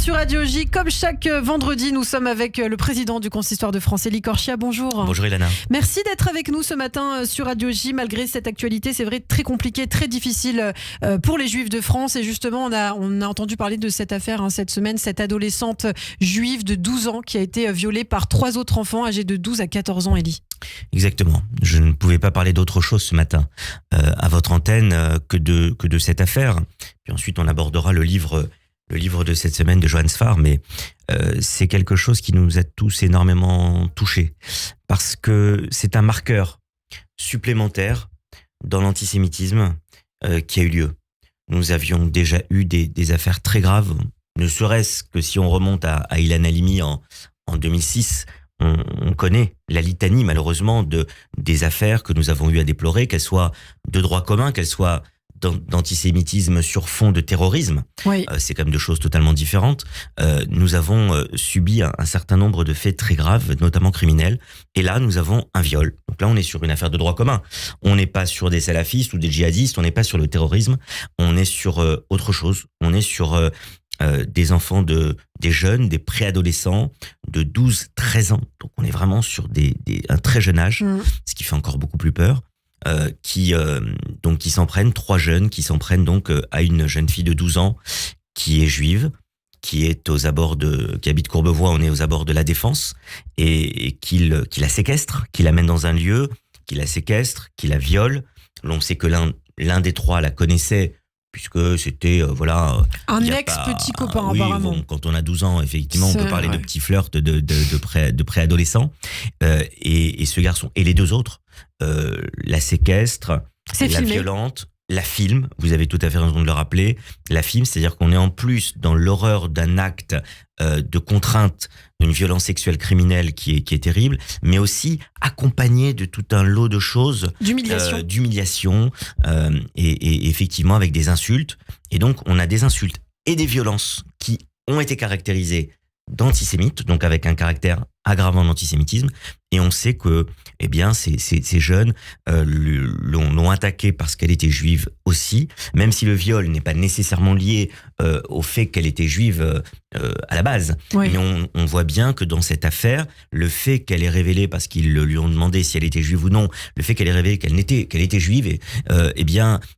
sur Radio J. Comme chaque vendredi, nous sommes avec le président du Consistoire de France, Élie Corchia. Bonjour. Bonjour Ilana. Merci d'être avec nous ce matin sur Radio J. Malgré cette actualité, c'est vrai, très compliquée, très difficile pour les Juifs de France. Et justement, on a entendu parler de cette affaire cette semaine, cette adolescente juive de 12 ans qui a été violée par 3 autres enfants âgés de 12 à 14 ans, Élie. Exactement. Je ne pouvais pas parler d'autre chose ce matin à votre antenne que de cette affaire. Puis ensuite, on abordera le livre de cette semaine de Johann Sfar, mais c'est quelque chose qui nous a tous énormément touchés parce que c'est un marqueur supplémentaire dans l'antisémitisme qui a eu lieu. Nous avions déjà eu des affaires très graves, ne serait-ce que si on remonte à Ilan Halimi en 2006. On connaît la litanie, malheureusement, des affaires que nous avons eu à déplorer, qu'elles soient de droit commun, qu'elles soient d'antisémitisme sur fond de terrorisme. Oui. C'est quand même deux choses totalement différentes. Nous avons subi un certain nombre de faits très graves, notamment criminels. Et là, nous avons un viol. Donc là, on est sur une affaire de droit commun. On n'est pas sur des salafistes ou des djihadistes, on n'est pas sur le terrorisme. On est sur autre chose. On est sur des enfants, des jeunes, des préadolescents de 12-13 ans. Donc on est vraiment sur un très jeune âge, ce qui fait encore beaucoup plus peur. Qui s'en prennent, 3 jeunes qui s'en prennent donc à une jeune fille de 12 ans qui est juive, qui habite Courbevoie, on est aux abords de la Défense, et qui la séquestre, qui l'amène dans un lieu, qui la séquestre, qui la viole. On sait que l'un des 3 la connaissait, puisque c'était un ex-petit copain, apparemment. Bon, quand on a 12 ans, effectivement, on peut parler de petits flirts de préadolescents. Et ce garçon et les 2 autres la séquestre, la violente, la filme. Vous avez tout à fait raison de le rappeler. La filme, c'est-à-dire qu'on est en plus dans l'horreur d'un acte de contrainte, d'une violence sexuelle criminelle qui est terrible, mais aussi accompagné de tout un lot de choses, d'humiliation, et effectivement avec des insultes. Et donc on a des insultes et des violences qui ont été caractérisées d'antisémites, donc avec un caractère aggravant d'antisémitisme. Et on sait que ces jeunes l'ont attaquée parce qu'elle était juive aussi, même si le viol n'est pas nécessairement lié au fait qu'elle était juive à la base. Oui. Mais on voit bien que dans cette affaire, le fait qu'elle ait révélé, parce qu'ils lui ont demandé si elle était juive ou non, le fait qu'elle ait révélé qu'elle était juive,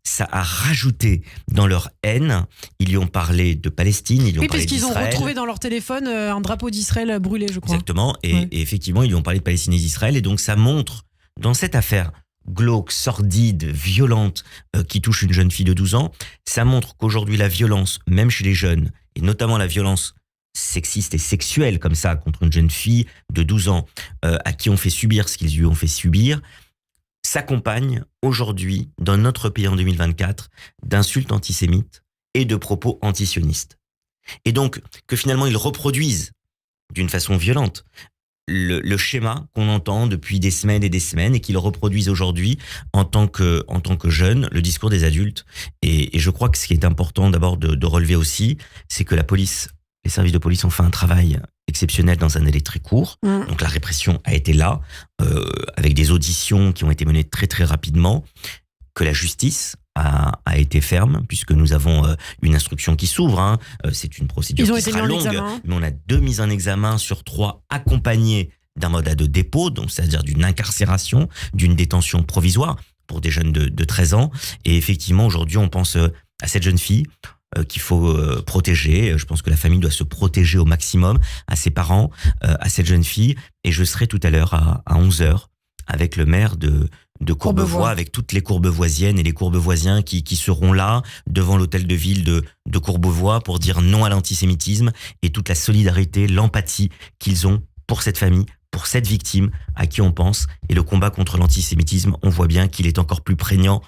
ça a rajouté dans leur haine. Ils lui ont parlé de Palestine, ils lui ont parlé d'Israël. Oui, parce qu'ils ont retrouvé dans leur téléphone un drapeau d'Israël brûlé, je crois. Exactement. Et effectivement, ils lui ont parlé de Palestine et d'Israël. Et donc, ça montre, dans cette affaire glauque, sordide, violente, qui touche une jeune fille de 12 ans, ça montre qu'aujourd'hui, la violence, même chez les jeunes, et notamment la violence sexiste et sexuelle, comme ça, contre une jeune fille de 12 ans, à qui on fait subir ce qu'ils lui ont fait subir, s'accompagne aujourd'hui, dans notre pays en 2024, d'insultes antisémites et de propos antisionistes. Et donc, que finalement, ils reproduisent d'une façon violente le schéma qu'on entend depuis des semaines et qu'ils reproduisent aujourd'hui en tant que jeunes, le discours des adultes. Et je crois que ce qui est important d'abord de relever aussi, c'est que les services de police ont fait un travail exceptionnel dans un délai très court. Donc la répression a été là, avec des auditions qui ont été menées très très rapidement, que la justice a été ferme, puisque nous avons une instruction qui s'ouvre. C'est une procédure qui sera longue, mais on a 2 mises en examen sur 3 accompagnées d'un mandat de dépôt, donc c'est-à-dire d'une incarcération, d'une détention provisoire pour des jeunes de 13 ans. Et effectivement, aujourd'hui, on pense à cette jeune fille qu'il faut protéger. Je pense que la famille doit se protéger au maximum, à ses parents, à cette jeune fille. Et je serai tout à l'heure à 11h avec le maire de Courbevoie, avec toutes les Courbevoisiennes et les Courbevoisiens qui seront là devant l'hôtel de ville de Courbevoie pour dire non à l'antisémitisme et toute la solidarité, l'empathie qu'ils ont pour cette famille, pour cette victime à qui on pense. Et le combat contre l'antisémitisme, on voit bien qu'il est encore plus prégnant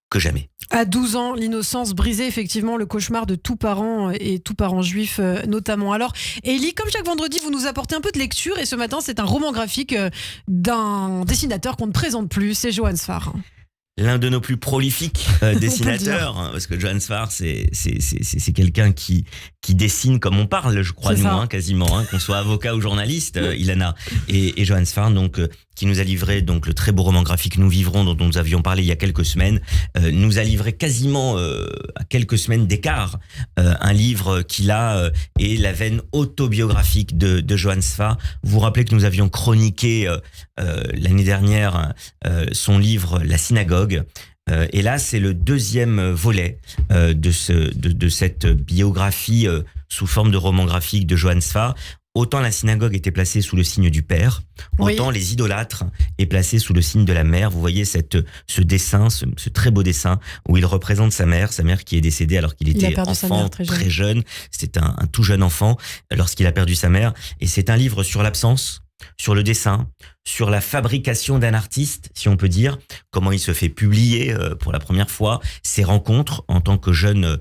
que jamais. À 12 ans, l'innocence brisée, effectivement, le cauchemar de tout parent et tout parent juif notamment. Alors, Élie, comme chaque vendredi, vous nous apportez un peu de lecture et ce matin, c'est un roman graphique d'un dessinateur qu'on ne présente plus, c'est Johann Sfar. L'un de nos plus prolifiques dessinateurs, parce que Johann Sfar, c'est quelqu'un qui dessine comme on parle, je crois, nous, quasiment, qu'on soit avocat ou journaliste, Ilana. Et Johann Sfar, donc, qui nous a livré donc le très beau roman graphique Nous vivrons, dont nous avions parlé il y a quelques semaines, nous a livré quasiment à quelques semaines d'écart un livre qu'il a et la veine autobiographique de Johann Sfar. Vous vous rappelez que nous avions chroniqué l'année dernière son livre La synagogue. Et là, c'est le deuxième volet de cette biographie sous forme de roman graphique de Johann Sfar. Autant la synagogue était placée sous le signe du père, autant Oui. Les idolâtres est placé sous le signe de la mère. Vous voyez ce dessin, ce très beau dessin où il représente sa mère qui est décédée alors qu'il était enfant, très jeune. C'était un tout jeune enfant lorsqu'il a perdu sa mère. Et c'est un livre sur l'absence, sur le dessin, sur la fabrication d'un artiste, si on peut dire, comment il se fait publier pour la première fois, ses rencontres en tant que jeune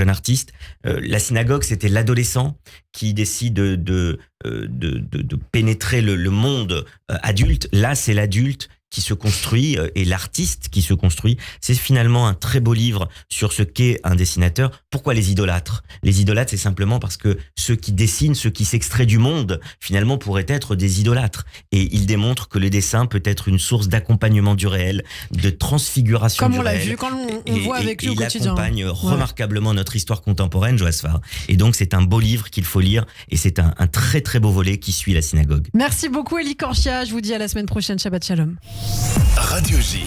artiste. La synagogue, c'était l'adolescent qui décide de pénétrer le monde adulte. Là, c'est l'adulte qui se construit et l'artiste qui se construit. C'est finalement un très beau livre sur ce qu'est un dessinateur. Pourquoi les idolâtres ? Les idolâtres, c'est simplement parce que ceux qui dessinent, ceux qui s'extraient du monde, finalement pourraient être des idolâtres. Et il démontre que le dessin peut être une source d'accompagnement du réel, de transfiguration du réel. Comme on l'a vu, quand on voit avec lui au quotidien. Il accompagne remarquablement notre histoire contemporaine, Johann Sfar. Et donc c'est un beau livre qu'il faut lire et c'est un très très beau volet qui suit la synagogue. Merci beaucoup Élie Korchia, je vous dis à la semaine prochaine, Shabbat Shalom. Radio J.